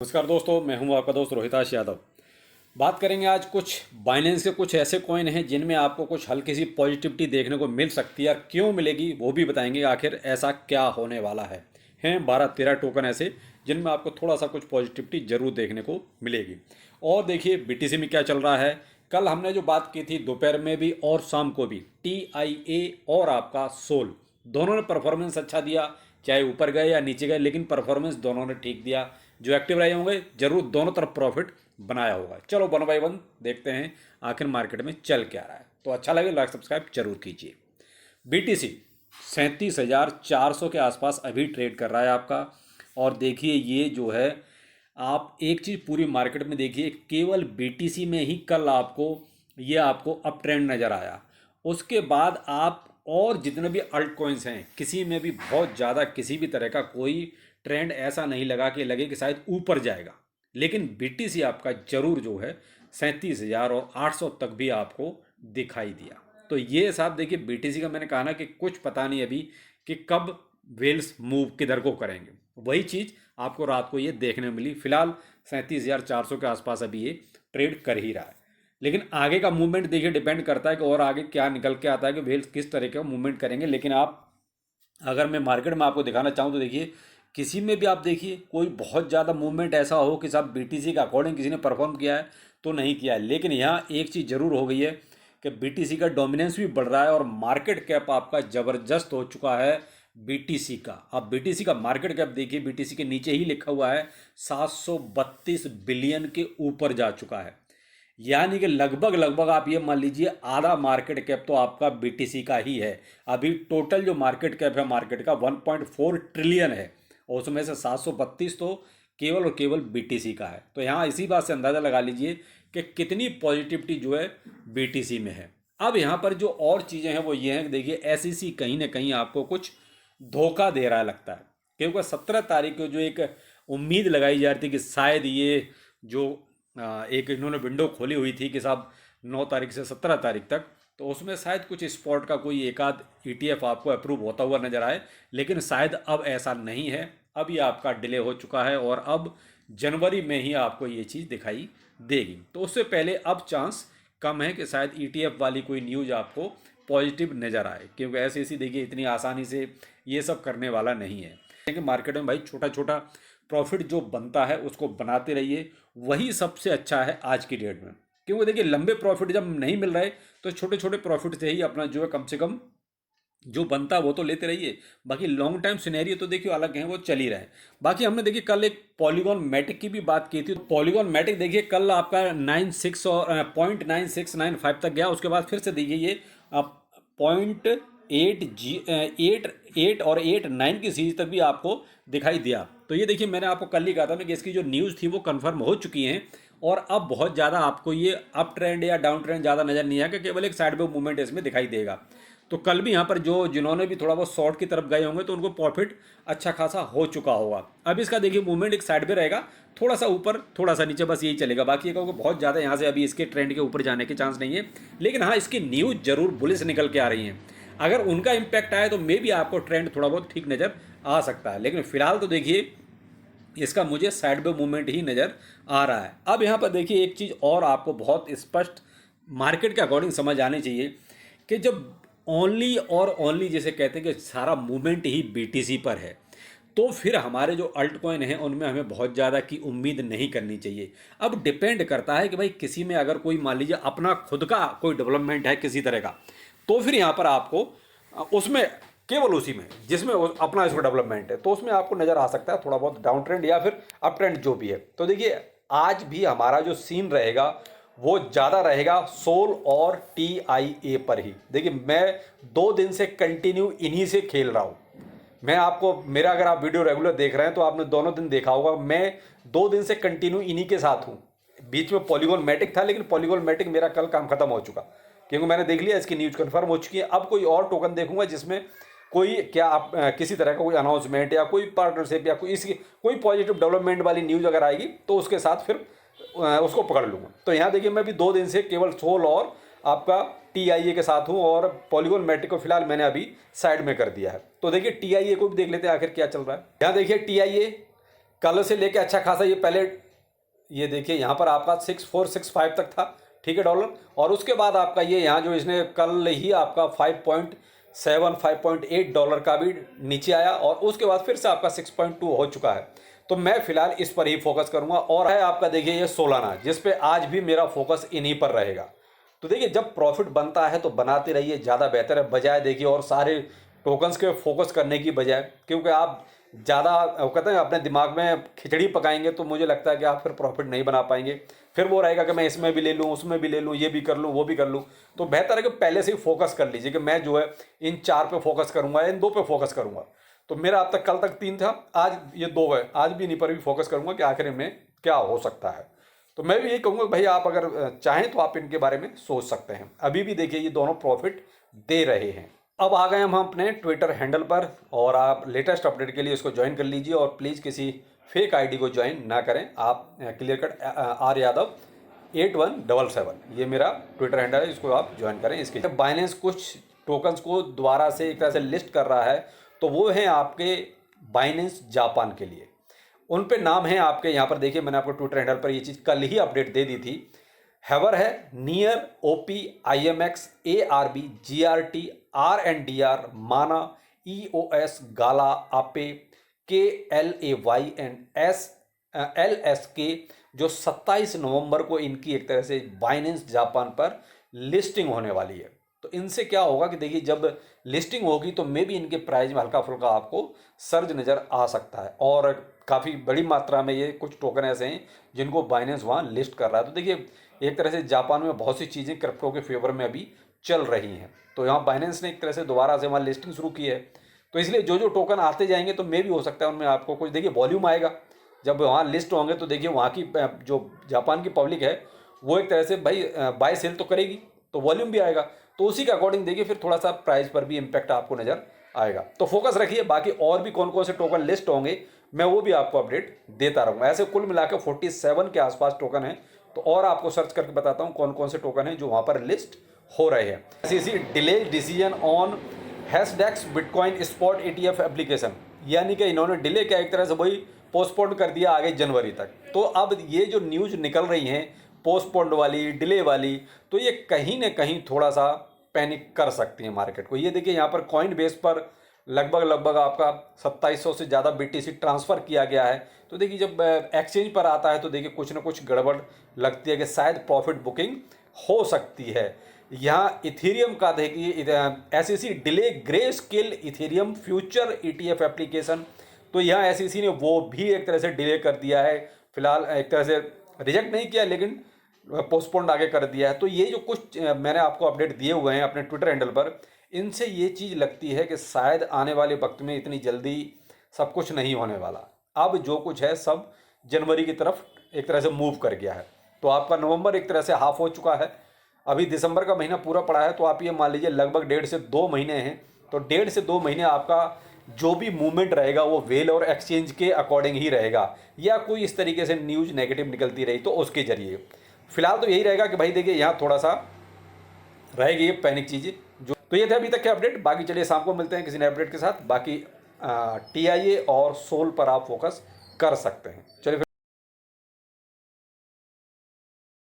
नमस्कार दोस्तों, मैं हूं आपका दोस्त रोहिताश यादव। बात करेंगे आज कुछ बाइनेंस के कुछ ऐसे कॉइन हैं जिनमें आपको कुछ हल्की सी पॉजिटिविटी देखने को मिल सकती है और क्यों मिलेगी वो भी बताएंगे। आखिर ऐसा क्या होने वाला है। हैं 12-13 टोकन ऐसे जिनमें आपको थोड़ा सा कुछ पॉजिटिविटी जरूर देखने को मिलेगी। और देखिए बीटीसी में क्या चल रहा है। कल हमने जो बात की थी दोपहर में भी और शाम को भी, TIA और आपका सोल दोनों ने परफॉर्मेंस अच्छा दिया, चाहे ऊपर गए या नीचे गए, लेकिन परफॉर्मेंस दोनों ने ठीक दिया। जो एक्टिव रहे होंगे जरूर दोनों तरफ प्रॉफिट बनाया होगा। चलो वन बाय वन देखते हैं आखिर मार्केट में चल क्या रहा है। तो अच्छा लगे लाइक सब्सक्राइब जरूर कीजिए। बीटीसी 37,400 के आसपास अभी ट्रेड कर रहा है आपका। और देखिए ये जो है, आप एक चीज़ पूरी मार्केट में देखिए, केवल बीटीसी में ही कल आपको अप ट्रेंड नज़र आया। उसके बाद आप और जितने भी अल्ट कॉइन्स हैं किसी में भी बहुत ज़्यादा किसी भी तरह का कोई ट्रेंड ऐसा नहीं लगा कि लगे कि शायद ऊपर जाएगा। लेकिन बीटीसी आपका जरूर जो है 37,800 तक भी आपको दिखाई दिया। तो ये साहब देखिए बीटीसी का मैंने कहा ना कि कुछ पता नहीं अभी कि कब वेल्स मूव किधर को करेंगे। वही चीज़ आपको रात को ये देखने में मिली। फिलहाल 37,400 के आसपास अभी ये ट्रेड कर ही रहा है। लेकिन आगे का मूवमेंट देखिए डिपेंड करता है कि और आगे क्या निकल के आता है कि वेल्स किस तरह का मूवमेंट करेंगे। लेकिन आप अगर मैं मार्केट में आपको दिखाना चाहूँ तो देखिए किसी में भी आप देखिए कोई बहुत ज़्यादा मूवमेंट ऐसा हो कि साहब बीटीसी के अकॉर्डिंग किसी ने परफॉर्म किया है तो नहीं किया है। लेकिन यहाँ एक चीज़ ज़रूर हो गई है कि बीटीसी का डोमिनेंस भी बढ़ रहा है और मार्केट कैप आपका ज़बरदस्त हो चुका है बीटीसी का। अब बीटीसी का मार्केट कैप देखिए, बीटीसी के नीचे ही लिखा हुआ है 732 बिलियन के ऊपर जा चुका है। यानी कि लगभग लगभग आप ये मान लीजिए आधा मार्केट कैप तो आपका बीटीसी का ही है। अभी टोटल जो मार्केट कैप है मार्केट का 1.4 ट्रिलियन है और उसमें से 732 तो केवल और केवल बीटीसी का है। तो यहाँ इसी बात से अंदाज़ा लगा लीजिए कि कितनी पॉजिटिविटी जो है बीटीसी में है। अब यहाँ पर जो और चीज़ें हैं वो ये हैं कि देखिए SEC कहीं ना कहीं आपको कुछ धोखा दे रहा है लगता है। क्योंकि 17 तारीख को जो एक उम्मीद लगाई जा रही थी कि शायद ये जो एक इन्होंने विंडो खोली हुई थी कि साहब 9 तारीख से 17 तारीख तक, तो उसमें शायद कुछ स्पॉट का कोई एक आध ETF आपको अप्रूव होता हुआ नजर आए। लेकिन शायद अब ऐसा नहीं है। अब ये आपका डिले हो चुका है और अब जनवरी में ही आपको ये चीज़ दिखाई देगी। तो उससे पहले अब चांस कम है कि शायद ETF वाली कोई न्यूज़ आपको पॉजिटिव नज़र आए। क्योंकि ऐसे देखिए इतनी आसानी से ये सब करने वाला नहीं है। कि मार्केट में भाई छोटा छोटा प्रॉफिट जो बनता है उसको बनाते रहिए, वही सबसे अच्छा है आज की डेट में। क्योंकि देखिए लंबे प्रॉफिट जब नहीं मिल रहे तो छोटे छोटे प्रॉफिट से ही अपना जो है कम से कम जो बनता है वो तो लेते रहिए। बाकी लॉन्ग टाइम सिनेरियो तो देखिए अलग है, वो चल ही रहे हैं। बाकी हमने देखिए कल एक पॉलीगॉन मैटिक की भी बात की थी। पॉलीगॉन मैटिक देखिए कल आपका 96 और 0.9695 तक गया। उसके बाद फिर से देखिए ये 0.8 और 8.9 की सीरीज तक भी आपको दिखाई दिया। तो ये देखिए मैंने आपको कल ही कहा था कि इसकी जो न्यूज़ थी वो कंफर्म हो चुकी हैं और अब बहुत ज़्यादा आपको ये अप ट्रेंड या डाउन ट्रेंड ज़्यादा नज़र नहीं आएगा, केवल एक साइड वेव मूवमेंट इसमें दिखाई देगा। तो कल भी यहाँ पर जो जिन्होंने भी थोड़ा बहुत शॉर्ट की तरफ गए होंगे तो उनको प्रॉफिट अच्छा खासा हो चुका होगा। अब इसका देखिए मूवमेंट एक साइड में रहेगा, थोड़ा सा ऊपर थोड़ा सा नीचे, बस यही चलेगा। बाकी ये बहुत ज़्यादा यहाँ से अभी इसके ट्रेंड के ऊपर जाने के चांस नहीं है। लेकिन हाँ, इसकी न्यूज़ जरूर बुलिश निकल के आ रही हैं। अगर उनका इम्पैक्ट आए तो मे भी आपको ट्रेंड थोड़ा बहुत ठीक नज़र आ सकता है। लेकिन फिलहाल तो देखिए इसका मुझे साइड में मूवमेंट ही नज़र आ रहा है। अब यहाँ पर देखिए एक चीज़ और आपको बहुत स्पष्ट मार्केट के अकॉर्डिंग समझ आनी चाहिए कि जब ओनली और ओनली जैसे कहते हैं कि सारा मूवमेंट ही बीटीसी पर है, तो फिर हमारे जो अल्ट कॉइन हैं उनमें हमें बहुत ज़्यादा की उम्मीद नहीं करनी चाहिए। अब डिपेंड करता है कि भाई किसी में अगर कोई मान लीजिए अपना खुद का कोई डेवलपमेंट है किसी तरह का, तो फिर यहाँ पर आपको उसमें केवल उसी में जिसमें अपना इसको डेवलपमेंट है तो उसमें आपको नज़र आ सकता है थोड़ा बहुत डाउन ट्रेंड या फिर अप ट्रेंड जो भी है। तो देखिए आज भी हमारा जो सीन रहेगा वो ज़्यादा रहेगा सोल और TIA पर ही। देखिए मैं 2 दिन से कंटिन्यू इन्हीं से खेल रहा हूँ। मैं आपको मेरा अगर आप वीडियो रेगुलर देख रहे हैं तो आपने दोनों दिन देखा होगा, मैं 2 दिन से कंटिन्यू इन्हीं के साथ हूँ। बीच में पॉलीगॉन मैटिक था लेकिन पॉलीगॉन मैटिक मेरा कल काम खत्म हो चुका क्योंकि मैंने देख लिया इसकी न्यूज़ कंफर्म हो चुकी है। अब कोई और टोकन देखूंगा जिसमें कोई किसी तरह का कोई अनाउंसमेंट या कोई पार्टनरशिप या कोई पॉजिटिव डेवलपमेंट वाली न्यूज़ अगर आएगी तो उसके साथ फिर उसको पकड़ लूँगा। तो यहाँ देखिए मैं भी 2 दिन से केवल सोल और आपका TIA के साथ हूँ और पॉलीगॉन मैटिक को फिलहाल मैंने अभी साइड में कर दिया है। तो देखिए TIA को भी देख लेते हैं आखिर क्या चल रहा है। यहाँ देखिए TIA कल से लेके अच्छा खासा ये पहले ये देखिए यहाँ पर आपका 6465 तक था, ठीक है डॉलर, और उसके बाद आपका ये यहाँ जो इसने कल ही आपका 5.7 5.8 डॉलर का भी नीचे आया और उसके बाद फिर से आपका 6.2 हो चुका है। तो मैं फिलहाल इस पर ही फोकस करूंगा। और है आपका देखिए ये सोलाना, जिस पे आज भी मेरा फोकस इन्हीं पर रहेगा। तो देखिए जब प्रॉफिट बनता है तो बनाते रहिए, ज़्यादा बेहतर है, बजाय देखिए और सारे टोकन्स के फोकस करने की बजाय, क्योंकि आप ज़्यादा कहते हैं अपने दिमाग में खिचड़ी पकाएंगे तो मुझे लगता है कि आप फिर प्रॉफिट नहीं बना पाएंगे। फिर वो रहेगा कि मैं इसमें भी ले लूँ, उसमें भी ले लूँ, ये भी कर लूँ, वो भी कर लूँ। तो बेहतर है कि पहले से ही फोकस कर लीजिए कि मैं जो है इन 4 पे फोकस करूँगा, इन 2 पे फोकस करूँगा। तो मेरा अब तक कल तक 3 था, आज ये 2 है। आज भी इन्हीं पर भी फोकस करूँगा कि आखिर में क्या हो सकता है। तो मैं भी यही कहूँगा भाई आप अगर चाहें तो आप इनके बारे में सोच सकते हैं। अभी भी देखिए ये दोनों प्रॉफिट दे रहे हैं। अब आ गए हम अपने ट्विटर हैंडल पर और आप लेटेस्ट अपडेट के लिए इसको ज्वाइन कर लीजिए और प्लीज़ किसी फेक आईडी को ज्वाइन ना करें। आप क्लियर कट आर यादव 8177 ये मेरा ट्विटर हैंडल है, इसको आप ज्वाइन करें। इसके जब बाइनेंस कुछ टोकन्स को दोबारा से एक तरह से लिस्ट कर रहा है तो वो हैं आपके बाइनेंस जापान के लिए। उन पे नाम है आपके यहाँ पर देखिए, मैंने आपको ट्विटर हैंडल पर ये चीज़ कल ही अपडेट दे दी थी। हैवर है, near, OP, IMX, ARB, GRT, RNDR, माना, EOS, गाला, आपे, KLAY एंड LSK जो 27 नवंबर को इनकी एक तरह से बाइनेंस जापान पर लिस्टिंग होने वाली है। तो इनसे क्या होगा कि देखिए जब लिस्टिंग होगी तो मे भी इनके प्राइस में हल्का फुल्का आपको सर्ज नज़र आ सकता है और काफ़ी बड़ी मात्रा में ये कुछ टोकन ऐसे हैं जिनको बाइनेंस वहाँ लिस्ट कर रहा है। तो देखिए एक तरह से जापान में बहुत सी चीज़ें क्रिप्टो के फेवर में अभी चल रही हैं। तो यहाँ बाइनेंस ने एक तरह से दोबारा से वहाँ लिस्टिंग शुरू की है। तो इसलिए जो जो टोकन आते जाएंगे तो मे भी हो सकता है उनमें आपको कुछ देखिए वॉल्यूम आएगा। जब वहाँ लिस्ट होंगे तो देखिए वहाँ की जो जापान की पब्लिक है वो एक तरह से भाई बाय सेल तो करेगी, तो वॉल्यूम भी आएगा। तो उसी के अकॉर्डिंग देखिए फिर थोड़ा सा प्राइस पर भी इम्पैक्ट आपको नज़र आएगा। तो फोकस रखिए, बाकी और भी कौन कौन से टोकन लिस्ट होंगे मैं वो भी आपको अपडेट देता रहूँगा। ऐसे कुल मिलाकर 47 के आसपास टोकन हैं। तो और आपको सर्च करके बताता हूँ कौन कौन से टोकन हैं जो वहाँ पर लिस्ट हो रहे हैं। SEC delay decision on Hashdex Bitcoin spot ETF application, यानी कि इन्होंने डिले क्या एक तरह से वही पोस्टपोन कर दिया आगे जनवरी तक। तो अब ये जो न्यूज़ निकल रही हैं पोस्टपोन्ड वाली, डिले वाली, तो ये कहीं ना कहीं थोड़ा सा पैनिक कर सकती है मार्केट को। ये देखिए यहाँ पर कॉइन बेस पर लगभग आपका 2700 से ज़्यादा BTC ट्रांसफ़र किया गया है। तो देखिए जब एक्सचेंज पर आता है तो देखिए कुछ ना कुछ गड़बड़ लगती है कि शायद प्रॉफिट बुकिंग हो सकती है। यहाँ इथेरियम का देखिए SEC delay grey scale Ethereum future ETF application, तो यहाँ SEC ने वो भी एक तरह से डिले कर दिया है। फिलहाल एक तरह से रिजेक्ट नहीं किया लेकिन पोस्टपोन्ड आगे कर दिया है। तो ये जो कुछ मैंने आपको अपडेट दिए हुए हैं अपने ट्विटर हैंडल पर, इनसे ये चीज़ लगती है कि शायद आने वाले वक्त में इतनी जल्दी सब कुछ नहीं होने वाला। अब जो कुछ है सब जनवरी की तरफ एक तरह से मूव कर गया है। तो आपका नवंबर एक तरह से हाफ हो चुका है, अभी दिसंबर का महीना पूरा पड़ा है। तो आप ये मान लीजिए लगभग 1.5 से 2 महीने हैं। तो 1.5 से 2 महीने आपका जो भी मूवमेंट रहेगा वो वेल और एक्सचेंज के अकॉर्डिंग ही रहेगा, या कोई इस तरीके से न्यूज़ नेगेटिव निकलती रही तो उसके जरिए। फिलहाल तो यही रहेगा कि भाई देखिए यहाँ थोड़ा सा रहेगी ये पैनिक चीज़ें जो। तो ये थे अभी तक के अपडेट, बाकी चलिए शाम को मिलते हैं किसी नए अपडेट के साथ। बाकी TIA और सोल पर आप फोकस कर सकते हैं। चलिए।